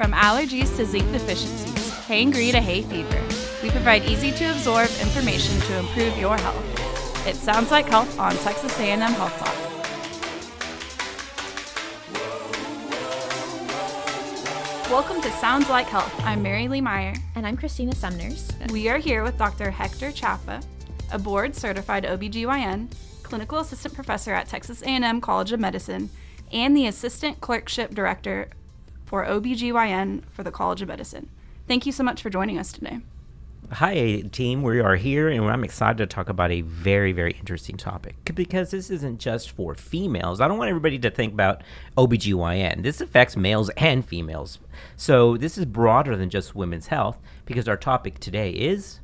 From allergies to zinc deficiencies, hangry to hay fever, we provide easy-to-absorb information to improve your health. It sounds like health on Texas A&M Health Talk. Welcome to Sounds Like Health. I'm Mary Lee Meyer. And I'm Christina Sumners. We are here with Dr. Hector Chapa, a board-certified OBGYN, clinical assistant professor at Texas A&M College of Medicine, and the assistant clerkship director for OBGYN for the College of Medicine. Thank you so much for joining us today. Hi, team. We are here, and I'm excited to talk about a very, very interesting topic because this isn't just for females. I don't want everybody to think about OBGYN. This affects males and females. So this is broader than just women's health because our topic today is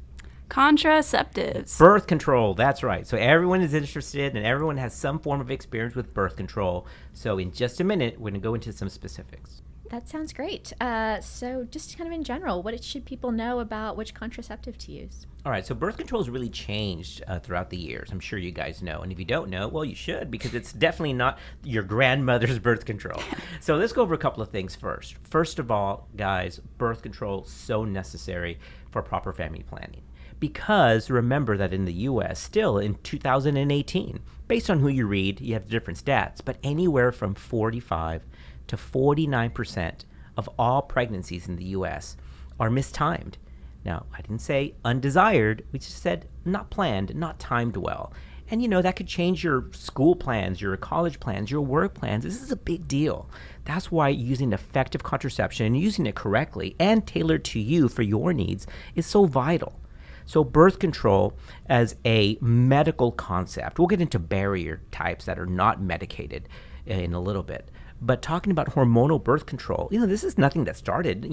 contraceptives. Birth control. That's right. So everyone is interested and everyone has some form of experience with birth control. So in just a minute, we're going to go into some specifics. That sounds great. So just kind of in general, what should people know about which contraceptive to use? All right, so birth control has really changed throughout the years. I'm sure you guys know. And if you don't know, well, you should, because it's definitely not your grandmother's birth control. So let's go over a couple of things first. First of all, guys, birth control is so necessary for proper family planning. Because remember that in the U.S., still in 2018, based on who you read, you have different stats, but anywhere from 45 to 49% of all pregnancies in the U.S. are mistimed. Now, I didn't say undesired. We just said not planned, not timed well. And, you know, that could change your school plans, your college plans, your work plans. This is a big deal. That's why using effective contraception and using it correctly and tailored to you for your needs is so vital. So birth control as a medical concept, we'll get into barrier types that are not medicated in a little bit. But talking about hormonal birth control, you know, this is nothing that started,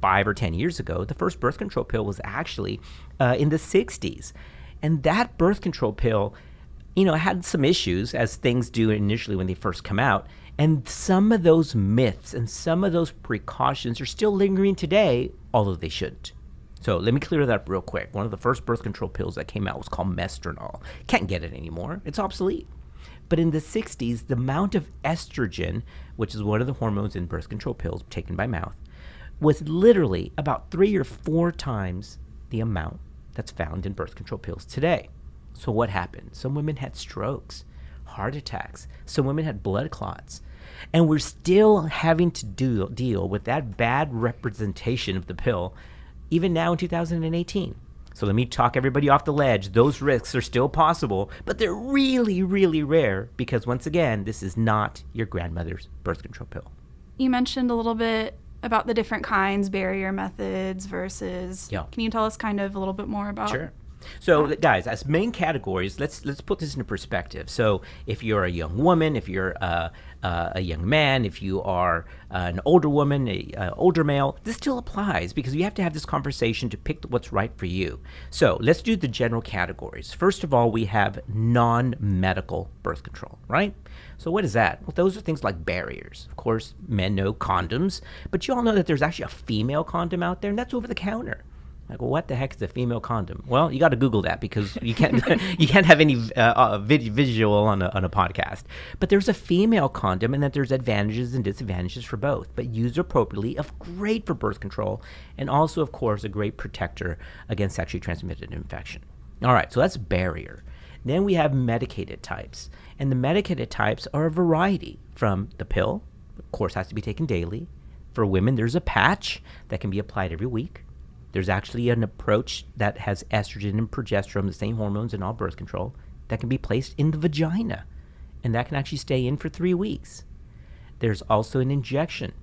5 or 10 years ago. The first birth control pill was actually in the 60s. And that birth control pill, had some issues, as things do initially when they first come out. And some of those myths and some of those precautions are still lingering today, although they shouldn't. So let me clear that up real quick. One of the first birth control pills that came out was called Mestranol. Can't get it anymore. It's obsolete. But in the 60s, the amount of estrogen, which is one of the hormones in birth control pills taken by mouth, was literally about 3 or 4 times the amount that's found in birth control pills today. So what happened? Some women had strokes, heart attacks. Some women had blood clots. And we're still having to deal with that bad representation of the pill even now in 2018. So let me talk everybody off the ledge. Those risks are still possible, but they're really, really rare because, once again, this is not your grandmother's birth control pill. You mentioned a little bit about the different kinds, barrier methods versus. Yeah. Can you tell us kind of a little bit more about? Sure. So, guys, as main categories, let's put this into perspective. So, if you're a young woman, if you're a young man, if you are an older woman, an older male, this still applies because you have to have this conversation to pick what's right for you. So, let's do the general categories. First of all, we have non-medical birth control, right? So what is that? Well, those are things like barriers. Of course, men know condoms, but you all know that there's actually a female condom out there, and that's over the counter. Like, well, what the heck is a female condom? Well, you got to Google that because you can't have any visual on a podcast. But there's a female condom, and that there's advantages and disadvantages for both. But used appropriately, great for birth control, and also, of course, a great protector against sexually transmitted infection. All right, so that's barrier. Then we have medicated types, and the medicated types are a variety from the pill, of course, has to be taken daily. For women, there's a patch that can be applied every week. There's actually an approach that has estrogen and progesterone, the same hormones in all birth control, that can be placed in the vagina, and that can actually stay in for 3 weeks. There's also an injection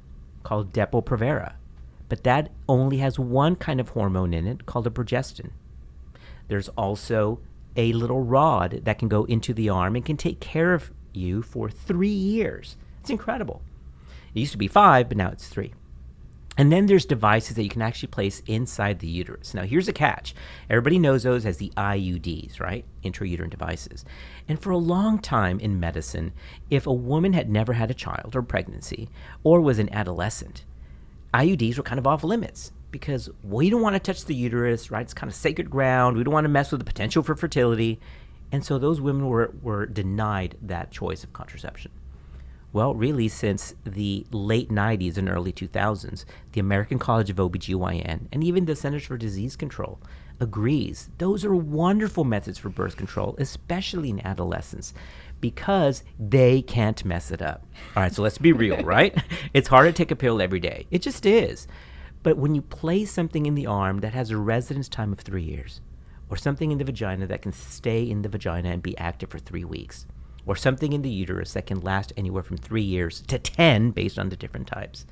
called Depo-Provera, but that only has one kind of hormone in it called a progestin. There's also a little rod that can go into the arm and can take care of you for 3 years. It's incredible. It used to be 5, but now it's 3. And then there's devices that you can actually place inside the uterus. Now, here's a catch. Everybody knows those as the Iuds, right? Intrauterine devices. And for a long time in medicine, if a woman had never had a child or pregnancy or was an adolescent, IUDs were kind of off limits because we don't want to touch the uterus, right? It's kind of sacred ground. We don't want to mess with the potential for fertility. And so those women were denied that choice of contraception. Well, really, since the late 90s and early 2000s, the American College of OBGYN and even the Centers for Disease Control agrees those are wonderful methods for birth control, especially in adolescents, because they can't mess it up. All right, so let's be real, right? It's hard to take a pill every day. It just is. But when you place something in the arm that has a residence time of 3 years, or something in the vagina that can stay in the vagina and be active for 3 weeks, or something in the uterus that can last anywhere from 3 years to 10 based on the different types,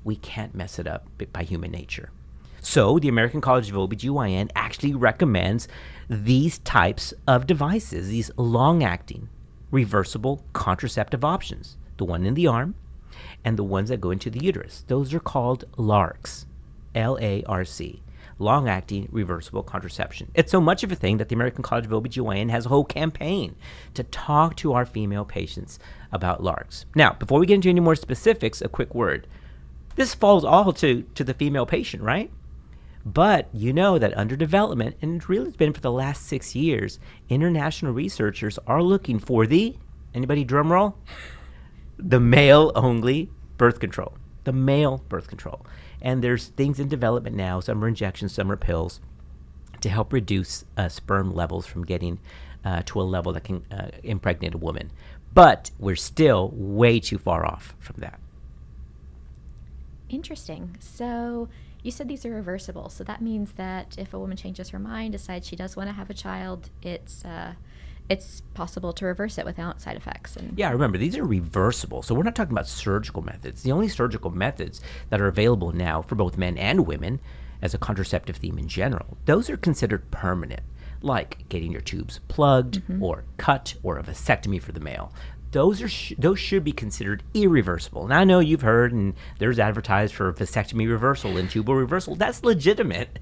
we can't mess it up by human nature. So the American College of OBGYN actually recommends these types of devices, these long-acting, reversible contraceptive options, the one in the arm and the ones that go into the uterus. Those are called LARCs, L-A-R-C, long-acting reversible contraception. It's so much of a thing that the American College of OBGYN has a whole campaign to talk to our female patients about LARCs. Now, before we get into any more specifics, a quick word. This falls all to the female patient, right? But you know that under development, and it really has been for the last 6 years, international researchers are looking for anybody drum roll? The male-only birth control. The male birth control. And there's things in development now, some are injections, some are pills, to help reduce sperm levels from getting to a level that can impregnate a woman. But we're still way too far off from that. Interesting. So you said these are reversible. So that means that if a woman changes her mind, decides she does want to have a child, it's possible to reverse it without side effects. And yeah, remember, these are reversible. So we're not talking about surgical methods. The only surgical methods that are available now for both men and women as a contraceptive theme in general, those are considered permanent, like getting your tubes plugged or cut or a vasectomy for the male. Those should be considered irreversible. Now, I know you've heard and there's advertised for vasectomy reversal and tubal reversal. That's legitimate,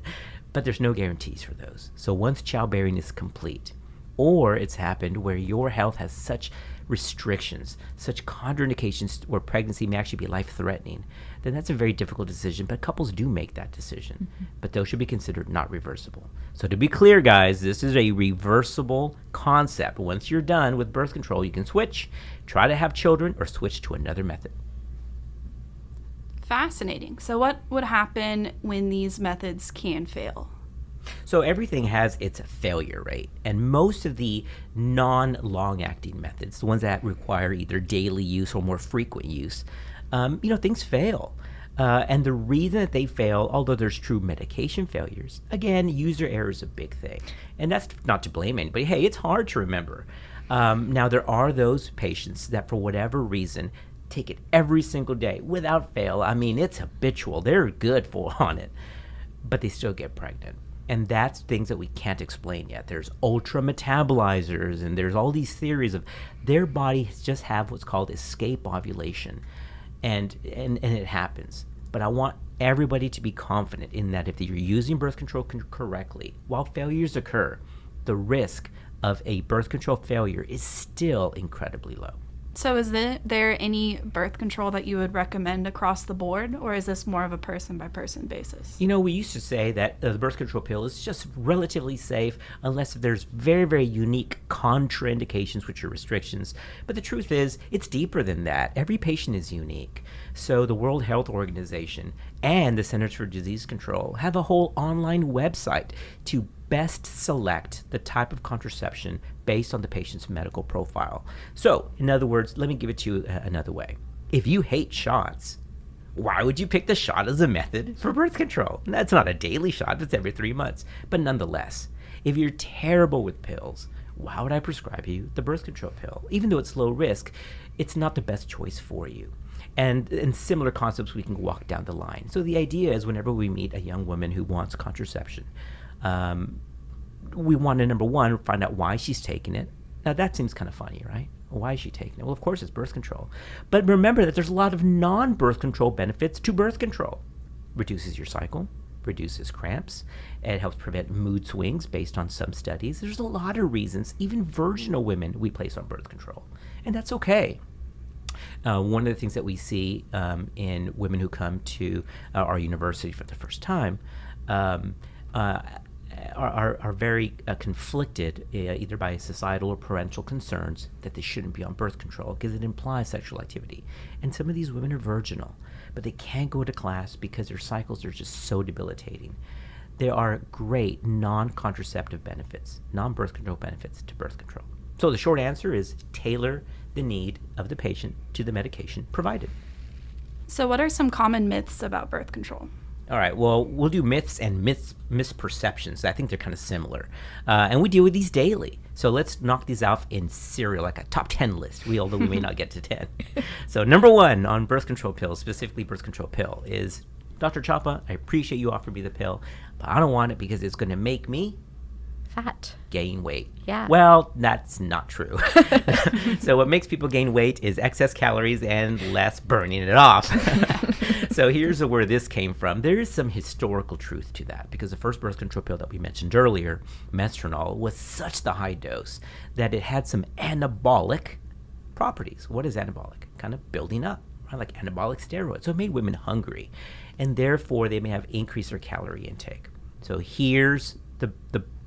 but there's no guarantees for those. So once childbearing is complete, or it's happened where your health has such restrictions, such contraindications where pregnancy may actually be life-threatening, then that's a very difficult decision, but couples do make that decision. But those should be considered not reversible. So to be clear, guys, this is a reversible concept. Once you're done with birth control, you can switch, try to have children, or switch to another method. Fascinating. So what would happen when these methods can fail? So everything has its failure rate, and most of the non-long-acting methods, the ones that require either daily use or more frequent use, things fail. And the reason that they fail, although there's true medication failures, again, user error is a big thing. And that's not to blame anybody. Hey, it's hard to remember. Now, there are those patients that for whatever reason take it every single day without fail. I mean, it's habitual. They're good on it, but they still get pregnant. And that's things that we can't explain yet. There's ultra metabolizers, and there's all these theories of their body just have what's called escape ovulation, and it happens. But I want everybody to be confident in that if you're using birth control correctly, while failures occur, the risk of a birth control failure is still incredibly low. So is there any birth control that you would recommend across the board, or is this more of a person-by-person basis? You know, we used to say that the birth control pill is just relatively safe unless there's very, very unique contraindications, which are restrictions. But the truth is, it's deeper than that. Every patient is unique. So the World Health Organization and the Centers for Disease Control have a whole online website to best select the type of contraception based on the patient's medical profile. So, in other words, let me give it to you another way. If you hate shots, why would you pick the shot as a method for birth control? That's not a daily shot, that's every 3 months. But nonetheless, if you're terrible with pills, why would I prescribe you the birth control pill? Even though it's low risk, it's not the best choice for you. And in similar concepts, we can walk down the line. So the idea is whenever we meet a young woman who wants contraception, we want to, number one, find out why she's taking it. Now, that seems kind of funny, right? Why is she taking it? Well, of course, it's birth control. But remember that there's a lot of non-birth control benefits to birth control. Reduces your cycle, reduces cramps, it helps prevent mood swings based on some studies. There's a lot of reasons, even virginal women, we place on birth control. And that's okay. One of the things that we see in women who come to our university for the first time, are very conflicted either by societal or parental concerns that they shouldn't be on birth control because it implies sexual activity. And some of these women are virginal, but they can't go to class because their cycles are just so debilitating. There are great non-contraceptive benefits, non-birth control benefits to birth control. So the short answer is tailor the need of the patient to the medication provided. So what are some common myths about birth control? All right, well, we'll do myths and misperceptions. I think they're kind of similar. And we deal with these daily. So let's knock these off in serial, like a top 10 list, although we may not get to 10. So number 1 on birth control pills, specifically birth control pill, is, Dr. Chapa, I appreciate you offering me the pill, but I don't want it because it's going to make me Fat. gain weight. Yeah. Well, that's not true. So what makes people gain weight is excess calories and less burning it off. So here's where this came from. There is some historical truth to that because the first birth control pill that we mentioned earlier, mestranol, was such the high dose that it had some anabolic properties. What is anabolic? Kind of building up, right? Like anabolic steroids. So it made women hungry, and therefore they may have increased their calorie intake. So here's the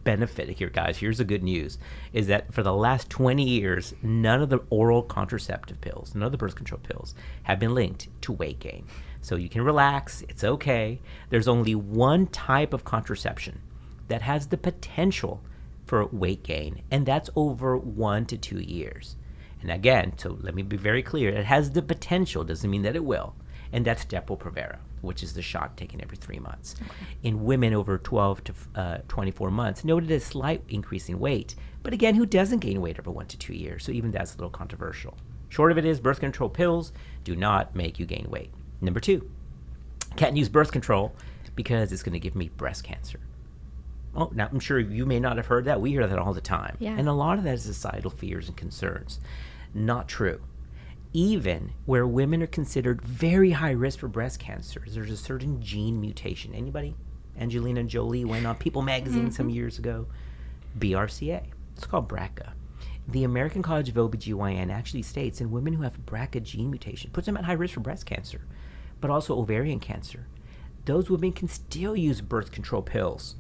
benefit here, guys. Here's the good news, is that for the last 20 years, none of the oral contraceptive pills, none of the birth control pills have been linked to weight gain. So you can relax. It's okay. There's only one type of contraception that has the potential for weight gain, and that's over 1 to 2 years. And again, so let me be very clear, it has the potential, doesn't mean that it will, and that's Depo-Provera, which is the shot taken every 3 months. Okay. In women over 12 to 24 months, noted a slight increase in weight, but again, who doesn't gain weight over 1 to 2 years? So even that's a little controversial. Short of it is, birth control pills do not make you gain weight. Number 2, can't use birth control because it's going to give me breast cancer. Oh, now I'm sure you may not have heard that. We hear that all the time. Yeah. And a lot of that is societal fears and concerns. Not true. Even where women are considered very high risk for breast cancer, there's a certain gene mutation. Anybody? Angelina Jolie went on People magazine some years ago. BRCA. It's called BRCA. The American College of OBGYN actually states in women who have BRCA gene mutation, puts them at high risk for breast cancer, but also ovarian cancer. Those women can still use birth control pills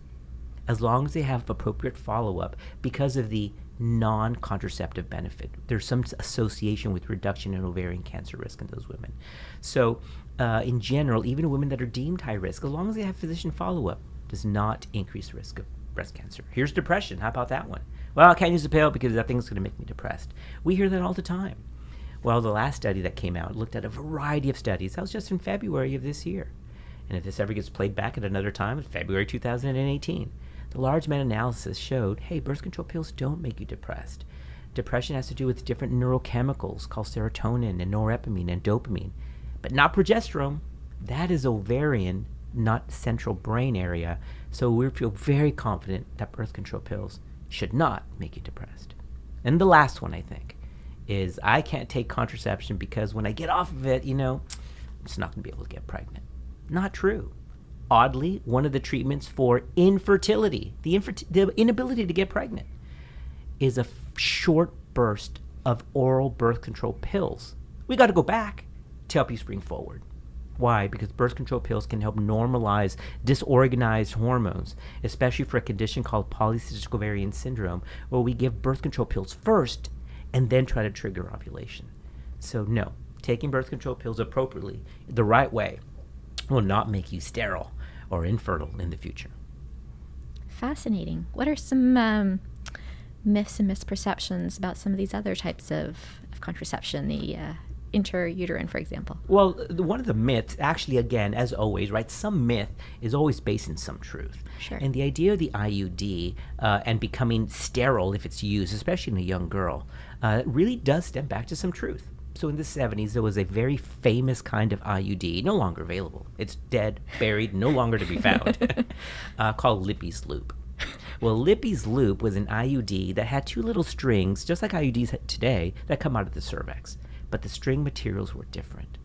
as long as they have appropriate follow-up because of the non-contraceptive benefit. There's some association with reduction in ovarian cancer risk in those women. So in general, even women that are deemed high risk, as long as they have physician follow-up, does not increase risk of breast cancer. Here's depression. How about that one? Well, I can't use the pill because that thing's going to make me depressed. We hear that all the time. Well, the last study that came out looked at a variety of studies. That was just in February of this year. And if this ever gets played back at another time, it's February 2018. The large meta-analysis showed, hey, birth control pills don't make you depressed. Depression has to do with different neurochemicals called serotonin and norepinephrine and dopamine, but not progesterone. That is ovarian, not central brain area. So we feel very confident that birth control pills should not make you depressed. And the last one, I think, is I can't take contraception because when I get off of it, I'm just not going to be able to get pregnant. Not true. Oddly, one of the treatments for infertility, the inability to get pregnant, is a short burst of oral birth control pills. We got to go back to help you spring forward. Why? Because birth control pills can help normalize disorganized hormones, especially for a condition called polycystic ovarian syndrome, where we give birth control pills first and then try to trigger ovulation. So no, taking birth control pills appropriately, the right way, will not make you sterile or infertile in the future. Fascinating. What are some myths and misperceptions about some of these other types of contraception, the intrauterine, for example? Well, one of the myths, actually, again, as always, right, some myth is always based in some truth. Sure. And the idea of the IUD and becoming sterile if it's used, especially in a young girl, really does stem back to some truth. So in the 70s, there was a very famous kind of IUD, no longer available. It's dead, buried, no longer to be found, called Lippies Lube. Well, Lippies Lube was an IUD that had two little strings, just like IUDs today, that come out of the cervix. But the string materials were different.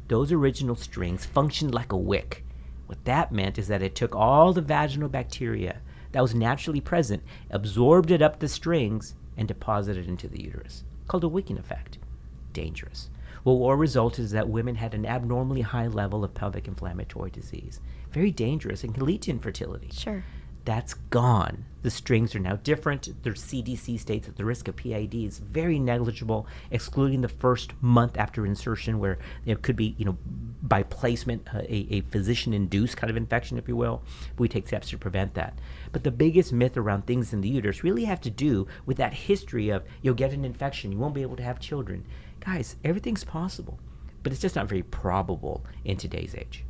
Those original strings functioned like a wick. What that meant is that it took all the vaginal bacteria that was naturally present, absorbed it up the strings, and deposited it into the uterus, called a wicking effect. Dangerous. Well, what resulted is that women had an abnormally high level of pelvic inflammatory disease. Very dangerous and can lead to infertility. Sure. That's gone. The strings are now different. The CDC states that the risk of PID is very negligible, excluding the first month after insertion, where it could be, by placement, a physician-induced kind of infection, if you will. But we take steps to prevent that. But the biggest myth around things in the uterus really have to do with that history of you'll get an infection, you won't be able to have children. Guys, everything's possible, but it's just not very probable in today's age.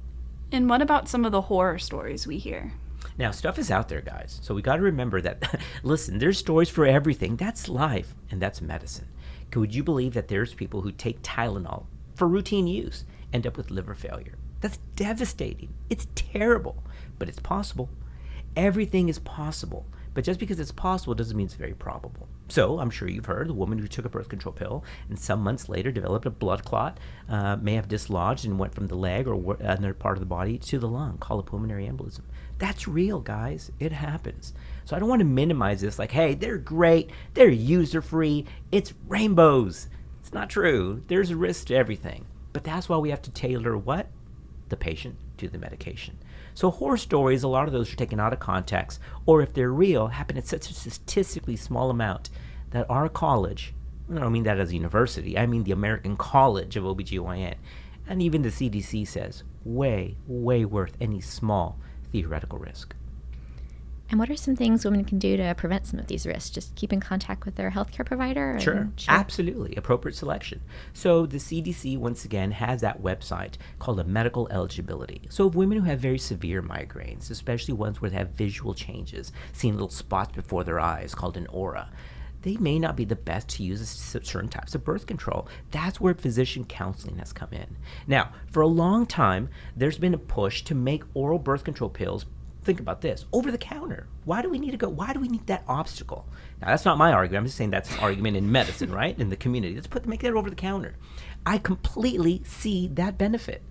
And what about some of the horror stories we hear? Now, stuff is out there, guys. So we got to remember that, listen, there's stories for everything. That's life, and that's medicine. Would you believe that there's people who take Tylenol for routine use, end up with liver failure? That's devastating. It's terrible, but it's possible. Everything is possible. But just because it's possible doesn't mean it's very probable. So I'm sure you've heard the woman who took a birth control pill and some months later developed a blood clot, may have dislodged and went from the leg or another part of the body to the lung, called a pulmonary embolism. That's real, guys. It happens. So I don't want to minimize this like, hey, they're great, they're user-free, it's rainbows. It's not true. There's a risk to everything. But that's why we have to tailor what? The patient to the medication. So horror stories, a lot of those are taken out of context, or if they're real, happen at such a statistically small amount that our college, I don't mean that as a university, I mean the American College of OBGYN, and even the CDC says, way, way worth any small theoretical risk. And what are some things women can do to prevent some of these risks? Just keep in contact with their healthcare provider? Sure, absolutely. Appropriate selection. So the CDC, once again, has that website called a medical eligibility. So women who have very severe migraines, especially ones where they have visual changes, seeing little spots before their eyes called an aura, they may not be the best to use certain types of birth control. That's where physician counseling has come in. Now, for a long time, there's been a push to make oral birth control pills, think about this, over the counter. Why do we need that obstacle? Now, that's not my argument. I'm just saying that's an argument in medicine, right? In the community. Make that over the counter. I completely see that benefit.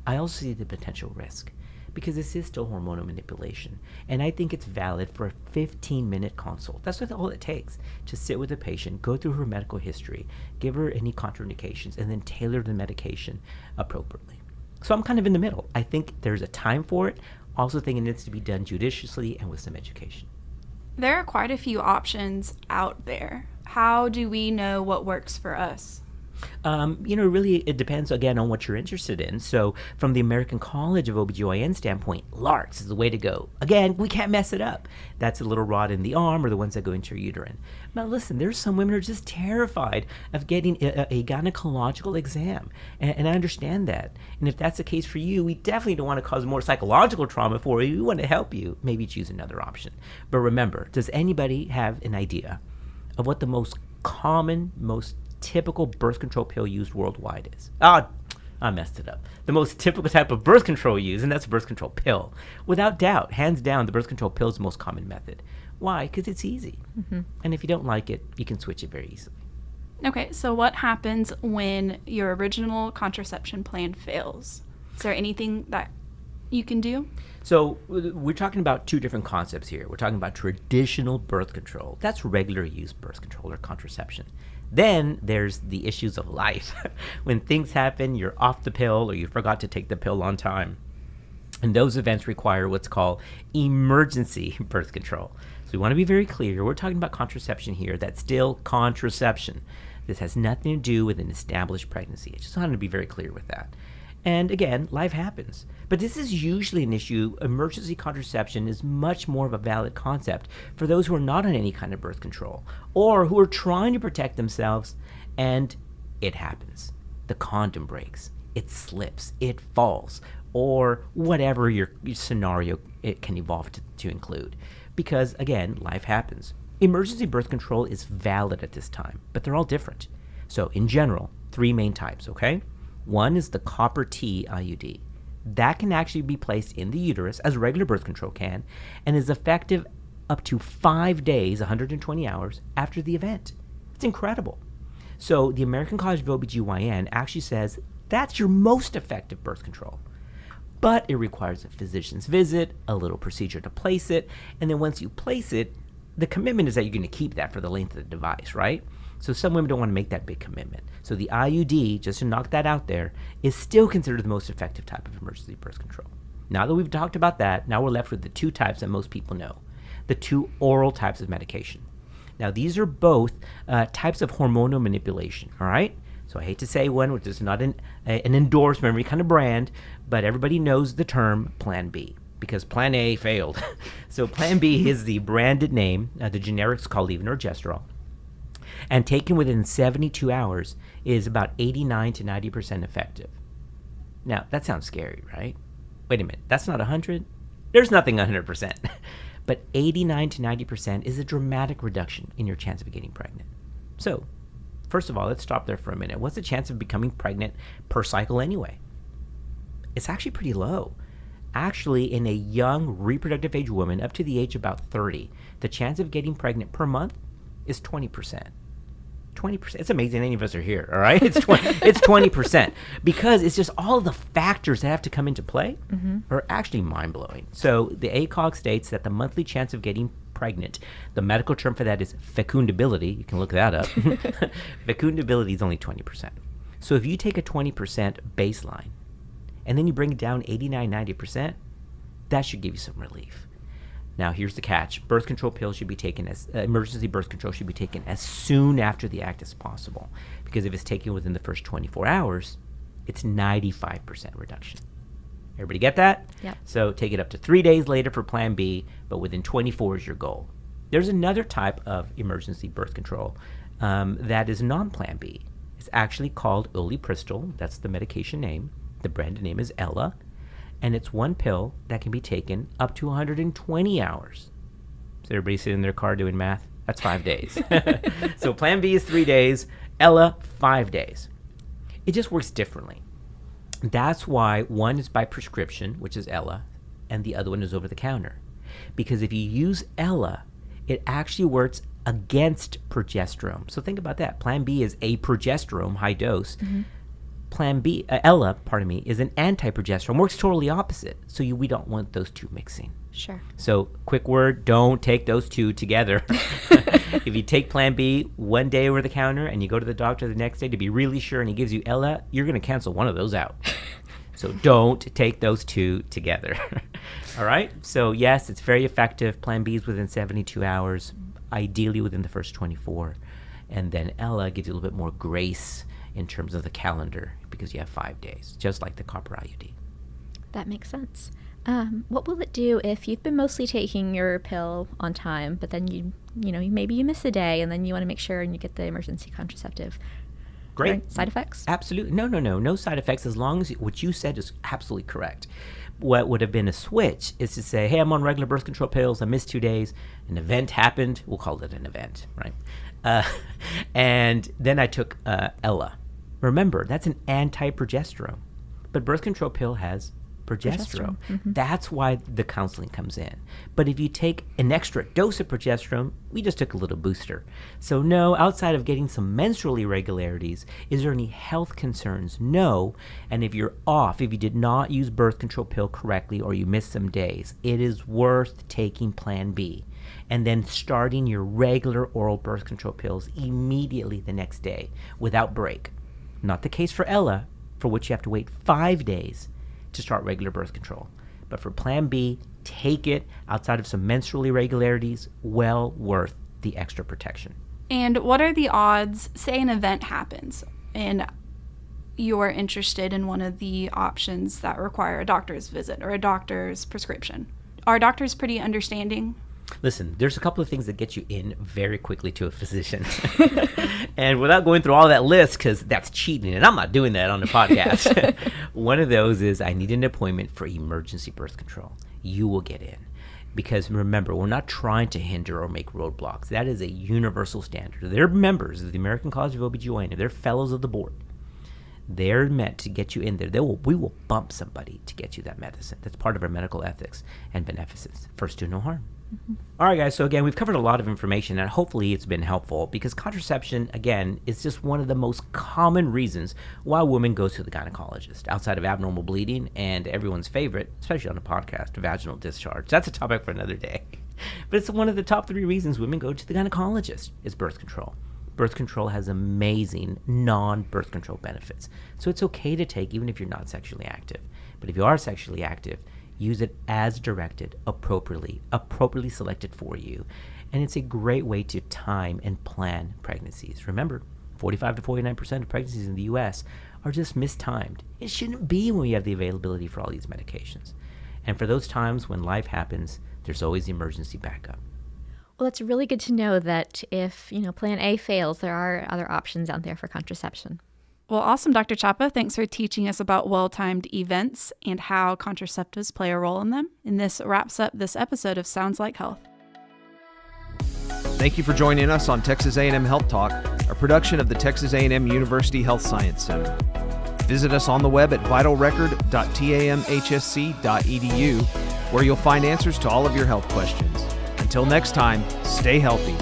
I also see the potential risk because this is still hormonal manipulation. And I think it's valid for a 15-minute consult. That's all it takes to sit with the patient, go through her medical history, give her any contraindications, and then tailor the medication appropriately. So I'm kind of in the middle. I think there's a time for it. Also think it needs to be done judiciously and with some education. There are quite a few options out there. How do we know what works for us? Really, it depends, again, on what you're interested in. So from the American College of OBGYN standpoint, LARCs is the way to go. Again, we can't mess it up. That's a little rod in the arm or the ones that go into your uterine. Now, listen, there's some women who are just terrified of getting a gynecological exam. And I understand that. And if that's the case for you, we definitely don't want to cause more psychological trauma for you. We want to help you. Maybe choose another option. But remember, does anybody have an idea of what the most common, most typical birth control pill used worldwide is? I messed it up. The most typical type of birth control used, and that's a birth control pill. Without doubt, hands down, the birth control pill is the most common method. Why? Because it's easy. Mm-hmm. And if you don't like it, you can switch it very easily. Okay, so what happens when your original contraception plan fails? Is there anything that you can do? So we're talking about two different concepts here. We're talking about traditional birth control. That's regular use birth control or contraception. Then there's the issues of life. When things happen, you're off the pill or you forgot to take the pill on time. And those events require what's called emergency birth control. So we want to be very clear. We're talking about contraception here. That's still contraception. This has nothing to do with an established pregnancy. I just wanted to be very clear with that. And again, life happens. But this is usually an issue. Emergency contraception is much more of a valid concept for those who are not on any kind of birth control or who are trying to protect themselves, and it happens. The condom breaks, it slips, it falls, or whatever your scenario it can evolve to include. Because again, life happens. Emergency birth control is valid at this time, but they're all different. So in general, 3 main types, okay? One is the copper T IUD. That can actually be placed in the uterus, as regular birth control can, and is effective up to 5 days, 120 hours, after the event. It's incredible. So the American College of OBGYN actually says that's your most effective birth control. But it requires a physician's visit, a little procedure to place it, and then once you place it, the commitment is that you're going to keep that for the length of the device, right? So some women don't want to make that big commitment. So the IUD, just to knock that out there, is still considered the most effective type of emergency birth control. Now that we've talked about that, now we're left with the 2 types that most people know. the 2 oral types of medication. Now, these are both types of hormonal manipulation, all right? So I hate to say one, which is not an endorsement, every kind of brand, but everybody knows the term Plan B because Plan A failed. So Plan B is the branded name. The generic's called levonorgestrel. And taken within 72 hours is about 89 to 90% effective. Now, that sounds scary, right? Wait a minute, that's not 100? There's nothing 100%. But 89 to 90% is a dramatic reduction in your chance of getting pregnant. So, first of all, let's stop there for a minute. What's the chance of becoming pregnant per cycle anyway? It's actually pretty low. Actually, in a young reproductive age woman up to the age of about 30, the chance of getting pregnant per month is 20%. 20%. It's amazing any of us are here, all right? It's 20% because it's just all of the factors that have to come into play are actually mind-blowing. So the FACOG states that the monthly chance of getting pregnant, the medical term for that is fecundability. You can look that up. Fecundability is only 20%. So if you take a 20% baseline and then you bring it down 89, 90%, that should give you some relief. Now, here's the catch. Birth control pills should be taken emergency birth control should be taken as soon after the act as possible. Because if it's taken within the first 24 hours, it's 95% reduction. Everybody get that? Yep. So take it up to 3 days later for Plan B, but within 24 is your goal. There's another type of emergency birth control that is non-Plan B. It's actually called ulipristal. That's the medication name. The branded name is Ella. And it's one pill that can be taken up to 120 hours. So everybody sitting in their car doing math? That's 5 days. So Plan B is 3 days, Ella, 5 days. It just works differently. That's why one is by prescription, which is Ella, and the other one is over the counter. Because if you use Ella, it actually works against progesterone. So think about that. Plan B is a progesterone, high dose. Plan B, Ella, is an anti-progesterone. Works totally opposite. So we don't want those two mixing. Sure. So quick word, don't take those two together. If you take Plan B one day over the counter and you go to the doctor the next day to be really sure and he gives you Ella, you're going to cancel one of those out. So don't take those two together. All right? So yes, it's very effective. Plan B is within 72 hours, ideally within the first 24. And then Ella gives you a little bit more grace in terms of the calendar because you have 5 days, just like the copper IUD. That makes sense. What will it do if you've been mostly taking your pill on time, but then maybe you miss a day and then you want to make sure and you get the emergency contraceptive? Great. Side effects? Absolutely. No side effects as long as what you said is absolutely correct. What would have been a switch is to say, hey, I'm on regular birth control pills. I missed 2 days. An event happened. We'll call it an event, right? And then I took Ella. Remember, that's an anti-progesterone. But birth control pill has progesterone. That's why the counseling comes in. But if you take an extra dose of progesterone, we just took a little booster. So no, outside of getting some menstrual irregularities, is there any health concerns? No. And if you're off, if you did not use birth control pill correctly or you missed some days, it is worth taking Plan B and then starting your regular oral birth control pills immediately the next day without break. Not the case for Ella, for which you have to wait 5 days to start regular birth control. But for Plan B, take it outside of some menstrual irregularities, well worth the extra protection. And what are the odds, say an event happens and you're interested in one of the options that require a doctor's visit or a doctor's prescription? Are doctors pretty understanding? Listen, there's a couple of things that get you in very quickly to a physician. And without going through all that list, because that's cheating, and I'm not doing that on the podcast, one of those is I need an appointment for emergency birth control. You will get in. Because remember, we're not trying to hinder or make roadblocks. That is a universal standard. They're members of the American College of OBGYN. They're fellows of the board. They're meant to get you in there. We will bump somebody to get you that medicine. That's part of our medical ethics and beneficence. First, do no harm. All right, guys. So again, we've covered a lot of information, and hopefully it's been helpful because contraception, again, is just one of the most common reasons why women go to the gynecologist outside of abnormal bleeding and everyone's favorite, especially on a podcast, vaginal discharge. That's a topic for another day. But it's one of the top 3 reasons women go to the gynecologist is birth control. Birth control has amazing non-birth control benefits. So it's okay to take even if you're not sexually active. But if you are sexually active, Use it as directed, appropriately selected for you. And it's a great way to time and plan pregnancies. Remember, 45 to 49% of pregnancies in the U.S. are just mistimed. It shouldn't be when we have the availability for all these medications. And for those times when life happens, there's always emergency backup. Well, it's really good to know that if, plan A fails, there are other options out there for contraception. Well, awesome, Dr. Chapa. Thanks for teaching us about well-timed events and how contraceptives play a role in them. And this wraps up this episode of Sounds Like Health. Thank you for joining us on Texas A&M Health Talk, a production of the Texas A&M University Health Science Center. Visit us on the web at vitalrecord.tamhsc.edu, where you'll find answers to all of your health questions. Until next time, stay healthy.